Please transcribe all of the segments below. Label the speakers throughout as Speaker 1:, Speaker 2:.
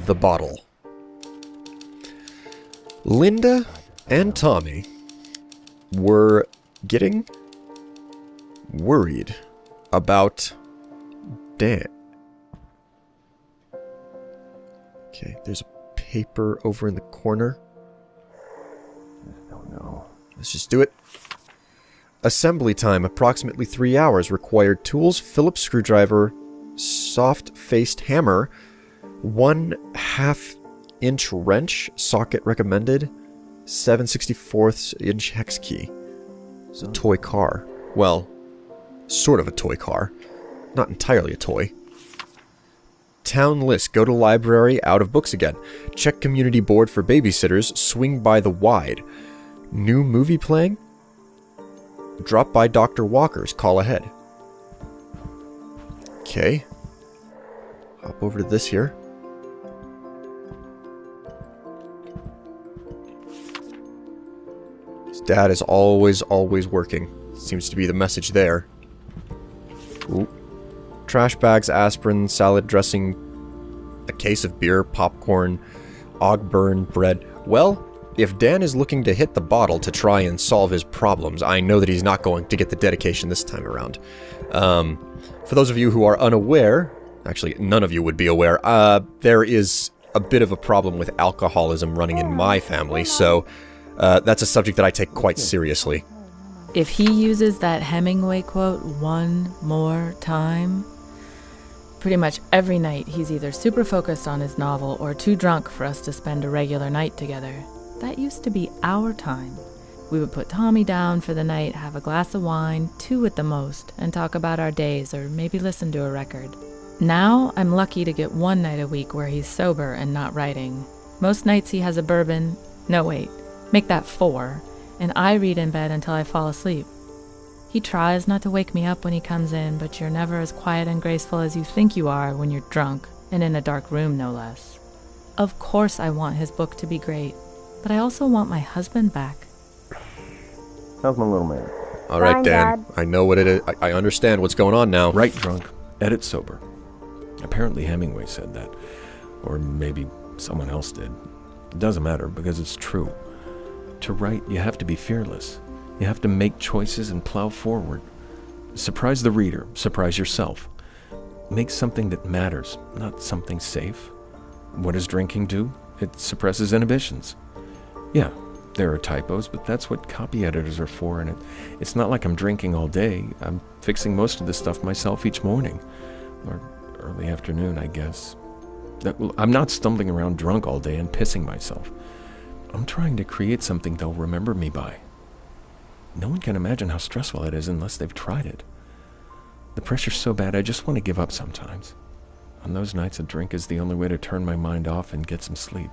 Speaker 1: the bottle. Linda and Tommy were getting worried about Dan. Okay, there's a paper over in the corner.
Speaker 2: Oh no.
Speaker 1: Let's just do it. Assembly time, approximately 3 hours. Required tools, Phillips screwdriver, soft-faced hammer, 1/2 inch wrench, socket recommended, 7/64 inch hex key. It's a toy car. Well, sort of a toy car. Not entirely a toy. Town list. Go to library, out of books again. Check community board for babysitters. Swing by the wide. New movie playing? Drop by Dr. Walker's. Call ahead. Okay. Hop over to this here. His dad is always working. Seems to be the message there. Ooh. Trash bags, aspirin, salad dressing, a case of beer, popcorn, Ogburn bread. Well, if Dan is looking to hit the bottle to try and solve his problems, I know that he's not going to get the dedication this time around. For those of you who are unaware, actually none of you would be aware, there is a bit of a problem with alcoholism running in my family, so that's a subject that I take quite seriously.
Speaker 3: If he uses that Hemingway quote one more time, pretty much every night he's either super focused on his novel or too drunk for us to spend a regular night together. That used to be our time. We would put Tommy down for the night, have a glass of wine, 2 at the most, and talk about our days or maybe listen to a record. Now, I'm lucky to get 1 night a week where he's sober and not writing. Most nights he has a bourbon. No, wait. Make that 4. And I read in bed until I fall asleep. He tries not to wake me up when he comes in, but you're never as quiet and graceful as you think you are when you're drunk, and in a dark room, no less. Of course I want his book to be great, but I also want my husband back.
Speaker 2: How's my little man?
Speaker 1: All right,
Speaker 4: Fine,
Speaker 1: Dan.
Speaker 4: Dad.
Speaker 1: I know what it is. I understand what's going on now.
Speaker 5: Write drunk, edit sober. Apparently Hemingway said that. Or maybe someone else did. It doesn't matter, because it's true. To write, you have to be fearless. You have to make choices and plow forward. Surprise the reader. Surprise yourself. Make something that matters, not something safe. What does drinking do? It suppresses inhibitions. Yeah, there are typos, but that's what copy editors are for, and it's not like I'm drinking all day. I'm fixing most of this stuff myself each morning. Or early afternoon, I guess. I'm not stumbling around drunk all day and pissing myself. I'm trying to create something they'll remember me by. No one can imagine how stressful it is unless they've tried it. The pressure's so bad I just want to give up sometimes. On those nights, a drink is the only way to turn my mind off and get some sleep.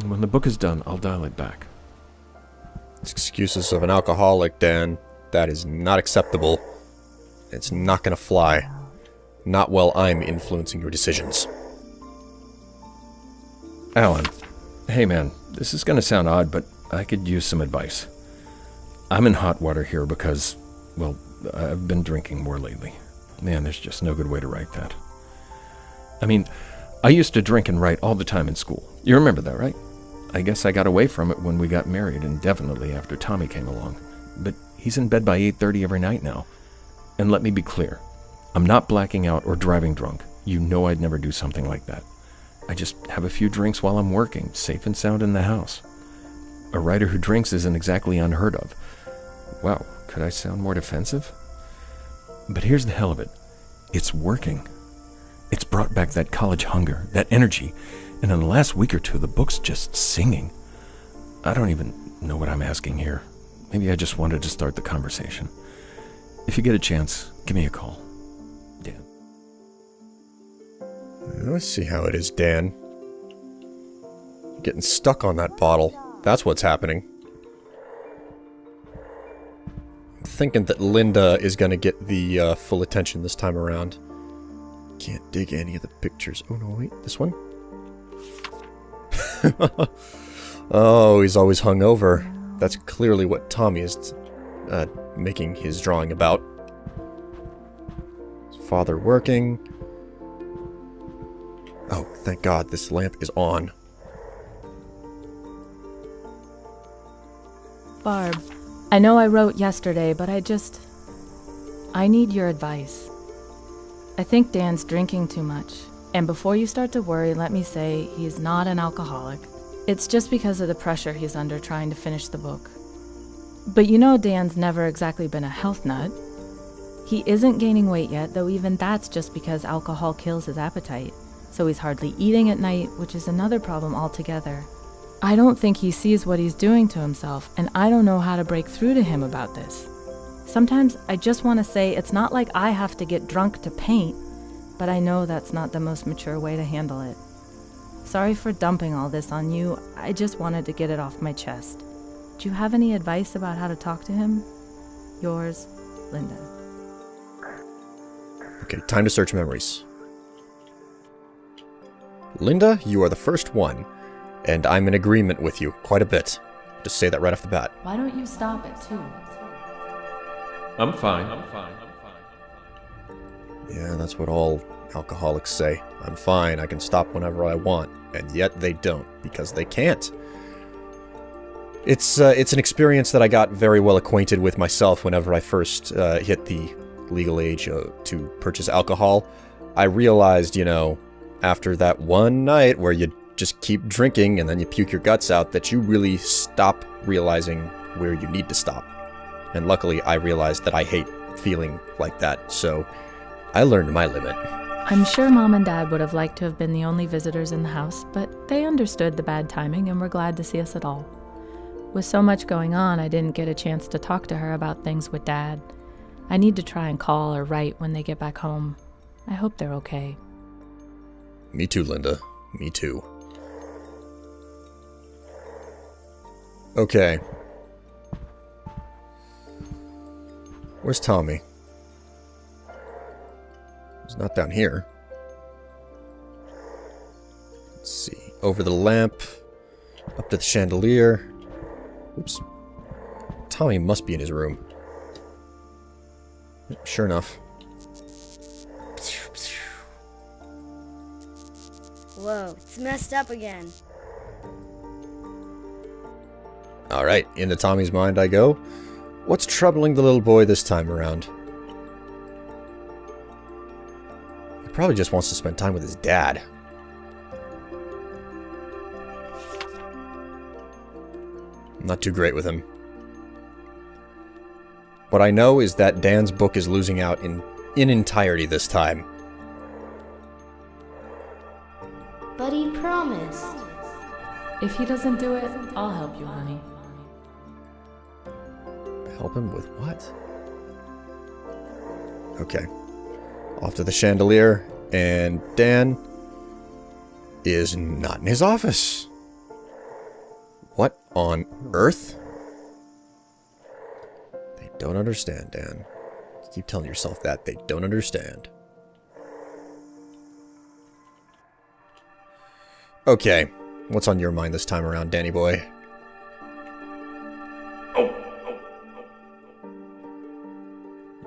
Speaker 5: When the book is done, I'll dial it back.
Speaker 1: Excuses of an alcoholic, Dan. That is not acceptable. It's not gonna fly. Not while I'm influencing your decisions.
Speaker 5: Alan, hey man, this is gonna sound odd, but I could use some advice. I'm in hot water here because, well, I've been drinking more lately. Man, there's just no good way to write that. I mean, I used to drink and write all the time in school. You remember that, right? I guess I got away from it when we got married, and definitely after Tommy came along. But he's in bed by 8:30 every night now. And let me be clear, I'm not blacking out or driving drunk. You know I'd never do something like that. I just have a few drinks while I'm working, safe and sound in the house. A writer who drinks isn't exactly unheard of. Wow, could I sound more defensive? But here's the hell of it. It's working. It's brought back that college hunger, that energy, and in the last week or two, the book's just singing. I don't even know what I'm asking here. Maybe I just wanted to start the conversation. If you get a chance, give me a call. Dan.
Speaker 1: I see how it is, Dan. Getting stuck on that bottle. That's what's happening. I'm thinking that Linda is going to get the full attention this time around. Can't dig any of the pictures. Oh, no, wait. This one? Oh, he's always hungover. That's clearly what Tommy is making his drawing about. His father working. Oh, Thank God this lamp is on.
Speaker 3: Barb, I know I wrote yesterday, but I need your advice. I think Dan's drinking too much. And before you start to worry, let me say he's not an alcoholic. It's just because of the pressure he's under trying to finish the book. But you know Dan's never exactly been a health nut. He isn't gaining weight yet, though even that's just because alcohol kills his appetite. So he's hardly eating at night, which is another problem altogether. I don't think he sees what he's doing to himself, and I don't know how to break through to him about this. Sometimes I just want to say it's not like I have to get drunk to paint, but I know that's not the most mature way to handle it. Sorry for dumping all this on you, I just wanted to get it off my chest. Do you have any advice about how to talk to him? Yours, Linda.
Speaker 1: Okay, time to search memories. Linda, you are the first one, and I'm in agreement with you quite a bit. Just say that right off the bat.
Speaker 3: Why don't you stop it, too?
Speaker 5: I'm fine.
Speaker 1: Yeah, that's what all alcoholics say. I'm fine, I can stop whenever I want. And yet they don't, because they can't. It's an experience that I got very well acquainted with myself whenever I first hit the legal age to purchase alcohol. I realized, after that one night where you just keep drinking and then you puke your guts out, that you really stop realizing where you need to stop. And luckily, I realized that I hate feeling like that, so I learned my limit.
Speaker 3: I'm sure Mom and Dad would have liked to have been the only visitors in the house, but they understood the bad timing and were glad to see us at all. With so much going on, I didn't get a chance to talk to her about things with Dad. I need to try and call or write when they get back home. I hope they're okay.
Speaker 1: Me too, Linda. Me too. Okay. Where's Tommy? He's not down here. Let's see. Over the lamp. Up to the chandelier. Oops. Tommy must be in his room. Sure enough.
Speaker 4: Whoa, it's messed up again.
Speaker 1: Alright, into Tommy's mind I go. What's troubling the little boy this time around? He probably just wants to spend time with his dad. I'm not too great with him. What I know is that Dan's book is losing out in entirety this time.
Speaker 4: But he promised.
Speaker 3: If he doesn't do it, I'll help you, honey.
Speaker 1: Help him with what? Okay. Off to the chandelier, and Dan is not in his office. What on earth? They don't understand, Dan. You keep telling yourself that. They don't understand. Okay. What's on your mind this time around, Danny boy?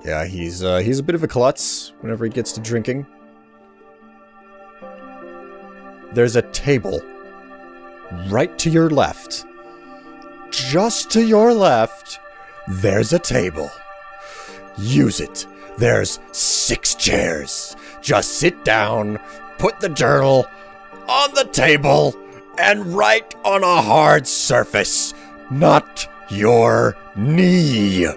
Speaker 1: Yeah, he's a bit of a klutz whenever he gets to drinking. There's a table right to your left. Just to your left, there's a table. Use it. There's 6 chairs. Just sit down, put the journal on the table, and write on a hard surface, not your knee.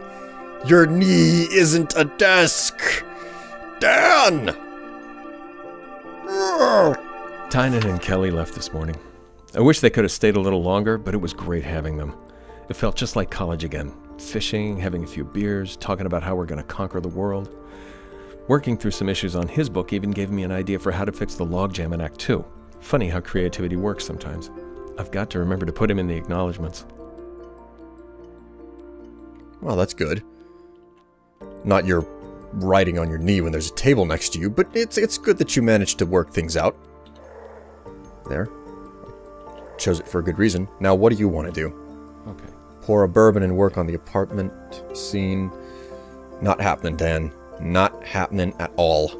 Speaker 1: Your knee isn't a desk. Dan!
Speaker 5: Tynan and Kelly left this morning. I wish they could have stayed a little longer, but it was great having them. It felt just like college again. Fishing, having a few beers, talking about how we're going to conquer the world. Working through some issues on his book even gave me an idea for how to fix the logjam in Act 2. Funny how creativity works sometimes. I've got to remember to put him in the acknowledgements.
Speaker 1: Well, that's good. Not your writing on your knee when there's a table next to you, but it's good that you managed to work things out. There. Chose it for a good reason. Now, what do you want to do?
Speaker 5: Okay.
Speaker 1: Pour a bourbon and work on the apartment scene. Not happening, Dan. Not happening at all.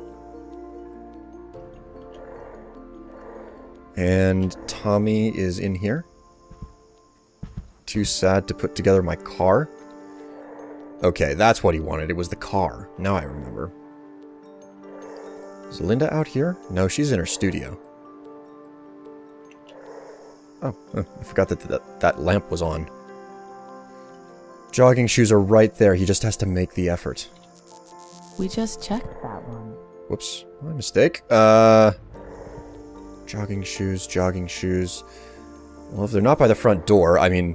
Speaker 1: And Tommy is in here. Too sad to put together my car. Okay, that's what he wanted. It was the car. Now I remember. Is Linda out here? No, she's in her studio. Oh, I forgot that lamp was on. Jogging shoes are right there. He just has to make the effort.
Speaker 3: We just checked that one.
Speaker 1: Whoops, my mistake. Jogging shoes, jogging shoes. Well, if they're not by the front door, I mean,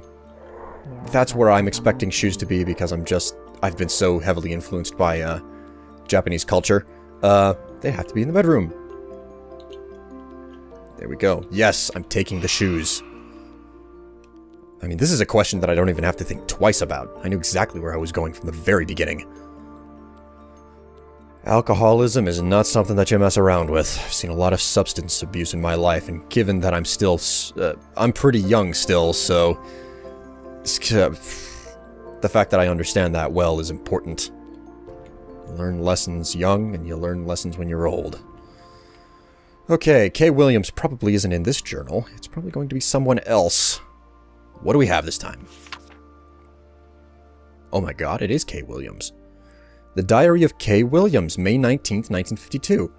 Speaker 1: that's where I'm expecting shoes to be because I've been so heavily influenced by, Japanese culture. They have to be in the bedroom. There we go. Yes, I'm taking the shoes. I mean, this is a question that I don't even have to think twice about. I knew exactly where I was going from the very beginning. Alcoholism is not something that you mess around with. I've seen a lot of substance abuse in my life, and given that I'm pretty young still, so the fact that I understand that well is important. You learn lessons young, and you learn lessons when you're old. Okay, Kay Williams probably isn't in this journal. It's probably going to be someone else. What do we have this time? Oh my god, it is Kay Williams. The Diary of Kay Williams, May 19th, 1952.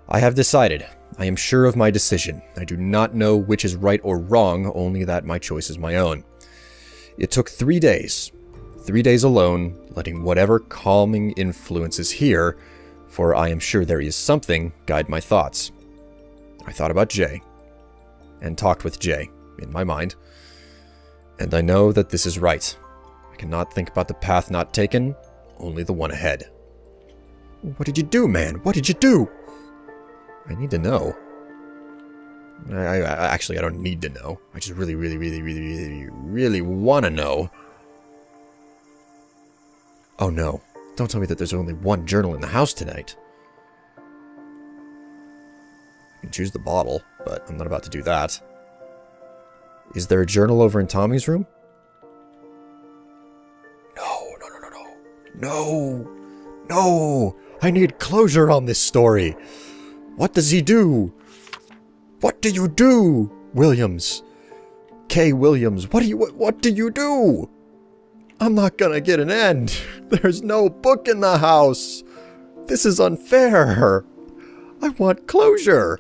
Speaker 1: I have decided. I am sure of my decision. I do not know which is right or wrong, only that my choice is my own. It took 3 days. 3 days alone, letting whatever calming influence is here, for I am sure there is something, guide my thoughts. I thought about Jay, and talked with Jay, in my mind. And I know that this is right. I cannot think about the path not taken, only the one ahead. What did you do, man? What did you do? I need to know. Actually, I don't need to know. I just really want to know. Oh no. Don't tell me that there's only one journal in the house tonight. I can choose the bottle, but I'm not about to do that. Is there a journal over in Tommy's room? No! I need closure on this story. What does he do? What do you do, Williams? Kay Williams, what do you do? I'm not gonna get an end. There's no book in the house. This is unfair. I want closure.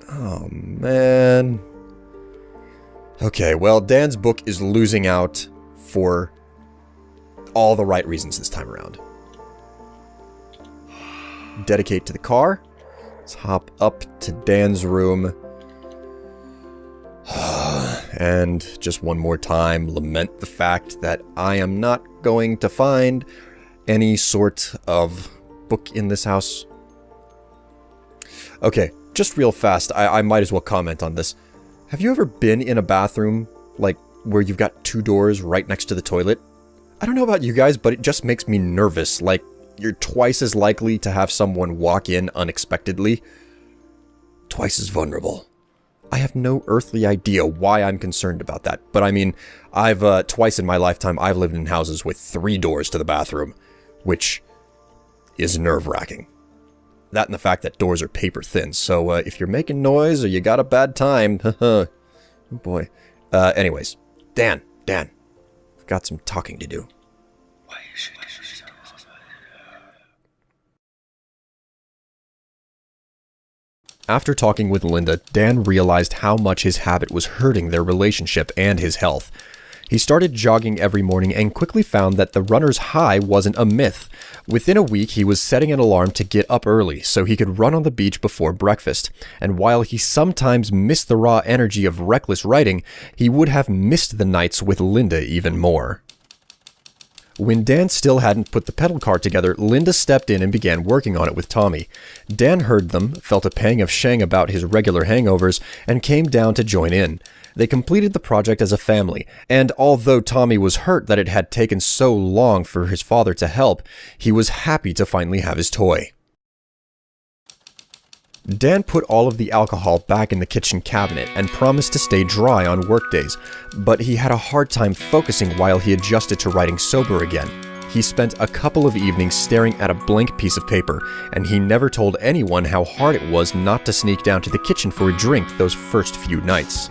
Speaker 1: Oh, man. Okay, well, Dan's book is losing out for all the right reasons this time around. Dedicate to the car. Let's hop up to Dan's room. And just one more time, lament the fact that I am not going to find any sort of book in this house. Okay, just real fast, I might as well comment on this. Have you ever been in a bathroom, like, where you've got two doors right next to the toilet? I don't know about you guys, but it just makes me nervous. Like, you're twice as likely to have someone walk in unexpectedly. Twice as vulnerable. I have no earthly idea why I'm concerned about that. But I mean, twice in my lifetime, I've lived in houses with 3 doors to the bathroom, which is nerve-wracking. That and the fact that doors are paper thin, so if you're making noise or you got a bad time, oh boy. Anyways, Dan, I've got some talking to do. After talking with Linda, Dan realized how much his habit was hurting their relationship and his health. He started jogging every morning and quickly found that the runner's high wasn't a myth. Within a week, he was setting an alarm to get up early so he could run on the beach before breakfast. And while he sometimes missed the raw energy of reckless writing, he would have missed the nights with Linda even more. When Dan still hadn't put the pedal car together, Linda stepped in and began working on it with Tommy. Dan heard them, felt a pang of shame about his regular hangovers, and came down to join in. They completed the project as a family, and although Tommy was hurt that it had taken so long for his father to help, he was happy to finally have his toy. Dan put all of the alcohol back in the kitchen cabinet and promised to stay dry on workdays, but he had a hard time focusing while he adjusted to writing sober again. He spent a couple of evenings staring at a blank piece of paper, and he never told anyone how hard it was not to sneak down to the kitchen for a drink those first few nights.